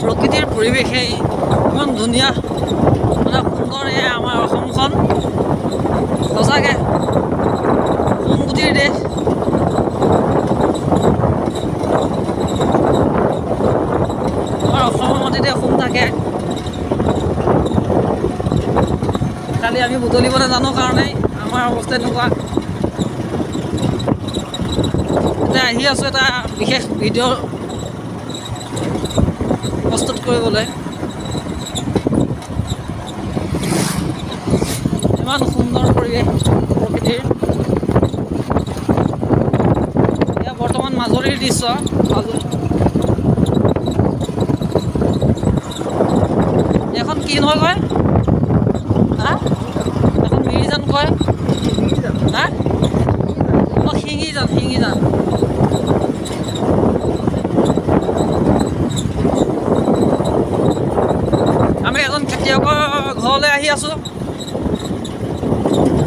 প্ৰকৃতিৰ পৰিৱেশেই ইমান ধুনীয়া মানে সুন্দৰ আমাৰ অসমখন সঁচাকৈ সোণগুটিৰ দেশ। আমাৰ অসমৰ মাটিতে সোণ থাকে, খালি আমি বুটলিব নাজানো কাৰণেই আমাৰ অৱস্থা এনেকুৱা। এতিয়া আহি আছোঁ এটা বিশেষ ভিডিঅ' প্ৰস্তুত কৰিবলৈ। ইমান সুন্দৰ পৰিৱেশ প্ৰকৃতিৰ। এয়া বৰ্তমান মাজুলীৰ দৃশ্য। এখন কি নহয় কয়, এখন মিৰিজান কয়, শিঙিজান। আমি এজন খেতিয়কৰ ঘৰলৈ আহি আছোঁ।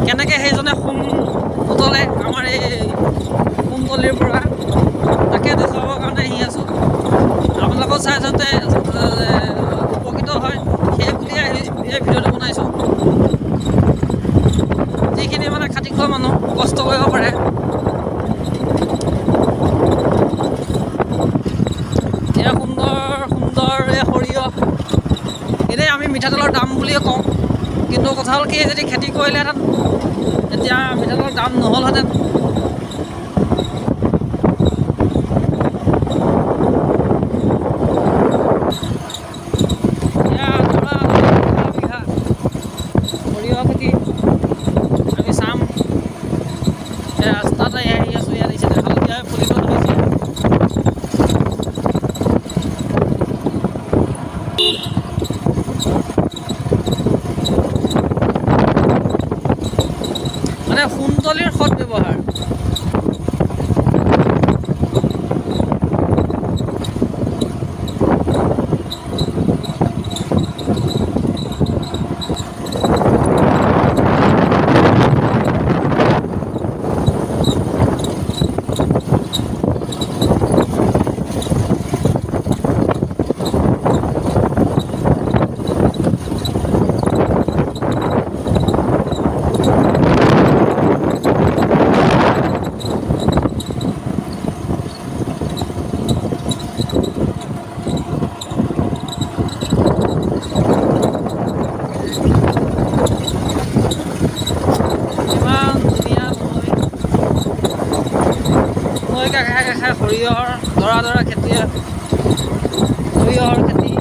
কেনেকৈ সেইজনে সোণ বুটলে আমাৰ এই সোণতলিৰ পৰা, তাকে দেখুৱাবৰ কাৰণে আহি আছোঁ। আপোনালোকৰ চাই চাওঁতে উপকৃত হয়, সেই বুলিয়ে এই ভিডিঅ'টো বনাইছোঁ। যিখিনি মানে খাটি খোৱা মানুহ কষ্ট কৰিব পাৰে। এয়া সুন্দৰ এই সৰিয়হ। এনেই আমি মিঠাতেলৰ দাম বুলিয়ে কওঁ, কিন্তু কথা হ'ল কি, যদি খেতি কৰিলেহেঁতেন তেতিয়া মিঠাতেলৰ দাম নহ'লহেঁতেন। এয়া বিঘা সৰিয়হ খেতি আমি চাম। ৰাস্তাতে আহি আছোঁ, ইয়াত আহিছে হালধীয়া ফুলিব ধৰিছে। মানে সোণতলিৰ সৎ ব্যৱহাৰ। কাষে সৰিয়হৰ দৰা খেতি, সৰিয়হৰ খেতি।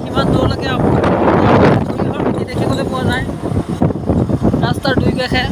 সিমান দূৰলৈকে সৰিয়হৰ খেতি দেখিবলৈ পোৱা যায় ৰাস্তাৰ দুই কাষে।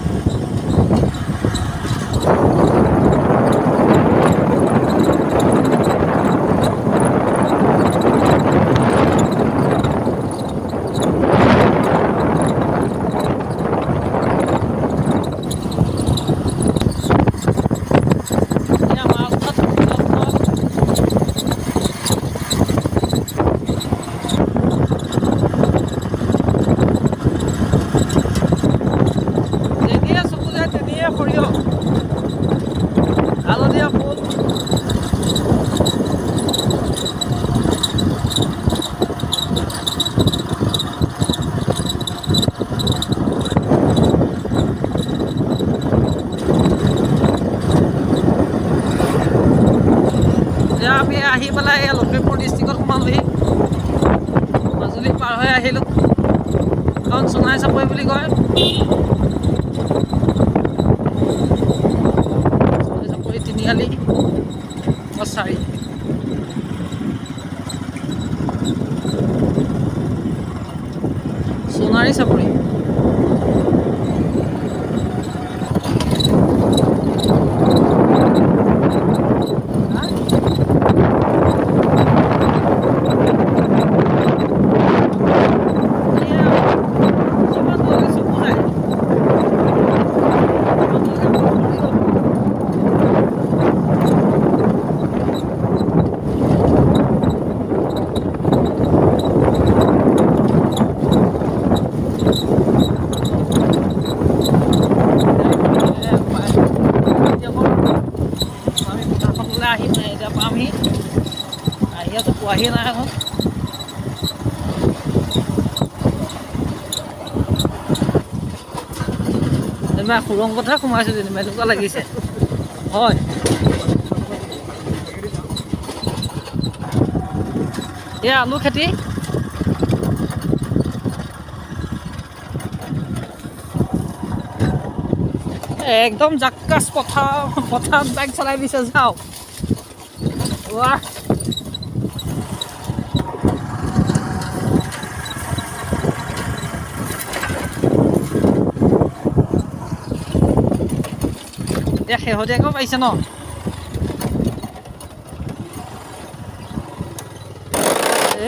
সৰিয়হ হালধীয়া ফুল। এতিয়া আমি আহি পেলাই লখিমপুৰ ডিষ্ট্ৰিক্টত সোমালোহি। মাজুলী পাৰ হৈ আহিলোঁ, কাৰণ সোণাই চাপৰি বুলি কয়। তিনিআলি কছাৰী। সোণাৰী চাপৰি। পামহি আহি আছোঁ পোৱাহি নাই এখন যেনিবা সুৰংগতহে সোমাইছোঁ যেনিবা এনেকুৱা লাগিছে হয় এয়া আলু খেতি একদম জাক্কাছ পথাৰত বাইক চলাই দিছে যাওঁ ৱাহ এতিয়া শেহতীয়াকৈ পাৰিছে ন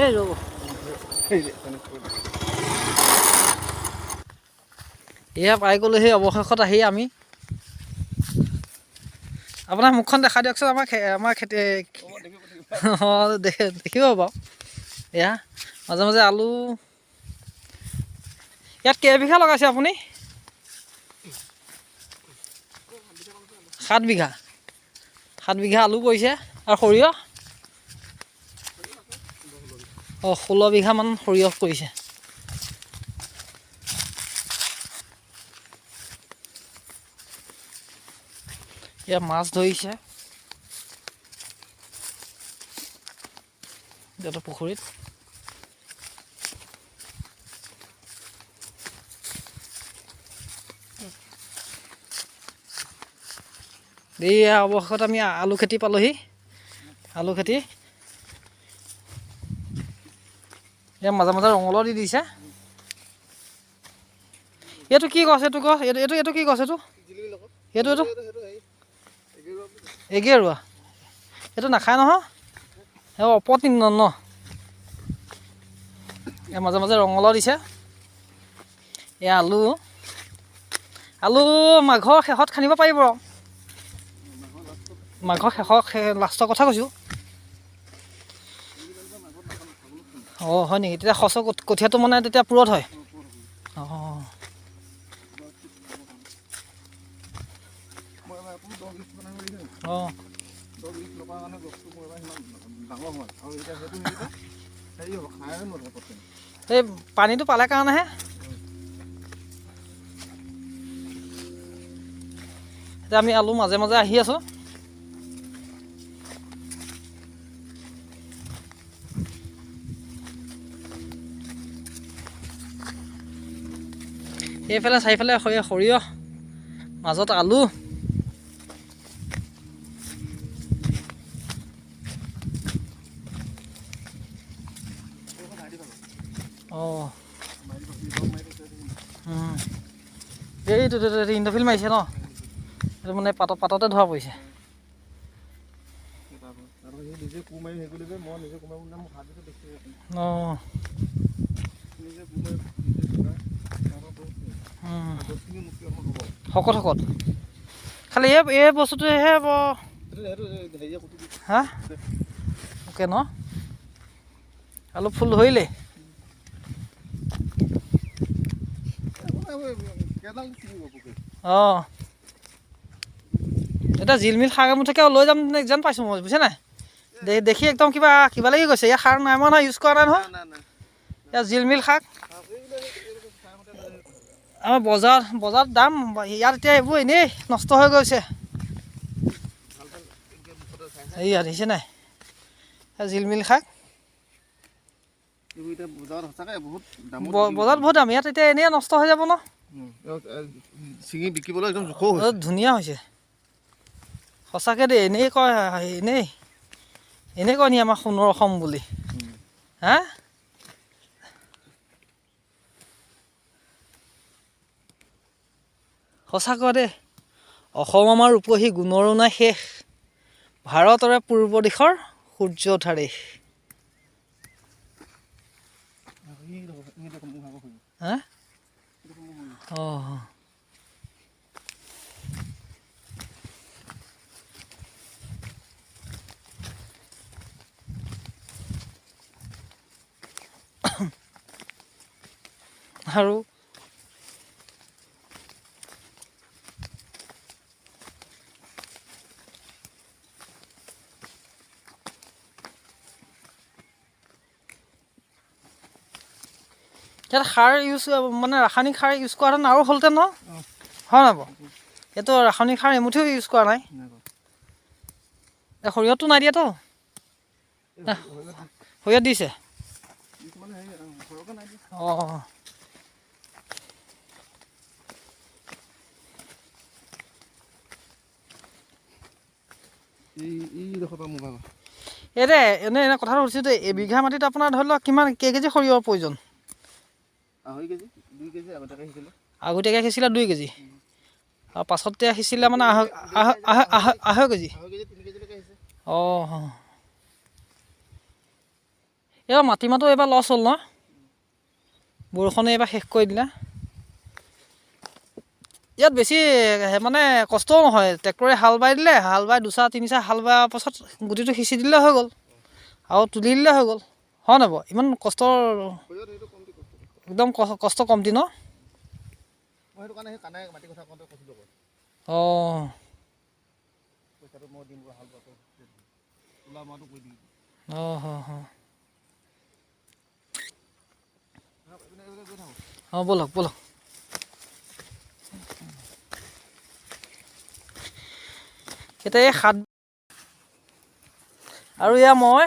এই ৰ'ব এয়া পাই গ'লো সেই অৱশেষত আহি আমি আপোনাৰ মুখখন দেখাই দিয়কচোন আমাৰ খেতি অঁ দেখিব বাৰু এয়া মাজে মাজে আলু ইয়াত কেইবিঘা লগাইছে আপুনি 7 বিঘা আলু কৰিছে আৰু সৰিয়হ অঁ 16 বিঘামান সৰিয়হ কৰিছে ইয়াত মাছ ধৰিছে ইয়াতে পুখুৰীত এয়া অৱশেষত আমি আলু খেতি পালোহি আলু খেতি এয়া মাজে মাজে ৰঙালাও দি দিছে এইটো কি গছ এইটো কি গছ এইটো এগেৰুৱা এইটো নাখায় নহয় এই অপতৃণ ন এয়া মাজে মাজে ৰঙালাও দিছে এয়া আলু মাঘৰ শেষত খানিব পাৰিব মাঘৰ লাষ্টৰ কথা কৈছোঁ অঁ হয় নেকি তেতিয়া সঁচৰ কঠীয়াটো মানে তেতিয়া পুৰঠ হয় অঁ অঁ এই পানীটো পালে কাৰণেহে এতিয়া আমি আলু মাজে মাজে আহি আছোঁ এইফালে চাৰিফালে সৰিয়হ মাজত আলু অঁ এইটো ইণ্টাৰভিউ মাৰিছে ন এইটো মানে পাততে ধৰা পৰিছে অঁ শকত খালি এই বস্তুটোহে হা অ'কে ন আলু ফুল ধৰিলে অঁ এতিয়া জিলমিল শাক এমুঠিকে লৈ যাম যেন পাইছোঁ মই বুজিছে নাই দেখি একদম কিবা লাগি গৈছে ইয়াত সাৰ নাই মই নহয় ইউজ কৰা নাই নহয় ইয়াত জিলমিল শাক আমাৰ বজাৰত দাম ইয়াত এতিয়া এইবোৰ এনেই নষ্ট হৈ গৈছে এইয়া দেখিছে নাই জিলমিল শাক বজাৰত বহুত দাম ইয়াত এতিয়া এনেই নষ্ট হৈ যাব ন বিকিবলৈ একদম ধুনীয়া হৈছে সঁচাকৈ দেই এনেই কয় কয় নি আমাৰ সোণৰ অসম বুলি হা সঁচাকৈ দেই অসম আমাৰ ৰূপহী গুণৰো নাই শেষ ভাৰতৰে পূৰ্ব দিশৰ সূৰ্য উঠা দেশ হা অঁ আৰু ইয়াত সাৰ ইউজ মানে ৰাসায়নিক সাৰ ইউজ কৰাহেঁতেন আৰু হ'লহেঁতেন ন হয় নাই বাৰু এইটো ৰাসায়নিক সাৰ এমুঠিও ইউজ কৰা নাই সৰিয়হটো নাই দিয়াতো সৰিয়হ দিছে অঁ এই এনে কথাটো সুধিছোঁ দেই এবিঘা মাটিত আপোনাৰ ধৰি লওক কিমান কেজি সৰিয়হৰ প্ৰয়োজন আগতীয়াকৈ সিঁচিলে 2 কেজি আৰু পাছতে সিঁচিলে মানে আঢ়ৈ কেজি অঁ এইবাৰ মাটিমাহটো এইবাৰ লছ হ'ল ন বৰষুণে এইবাৰ শেষ কৰি দিলে ইয়াত বেছি মানে কষ্টও নহয় ট্ৰেক্টৰে হাল বাই দিলে হাল বাই 2-3 হাল বাৰ পাছত গুটিটো সিঁচি দিলে হৈ গ'ল আৰু তুলি দিলে হৈ গ'ল হয় নাই বাৰু ইমান কষ্টৰ একদম কষ্ট কমটি ন অঁ অঁ ব'লক এতিয়া এই আৰু এয়া মই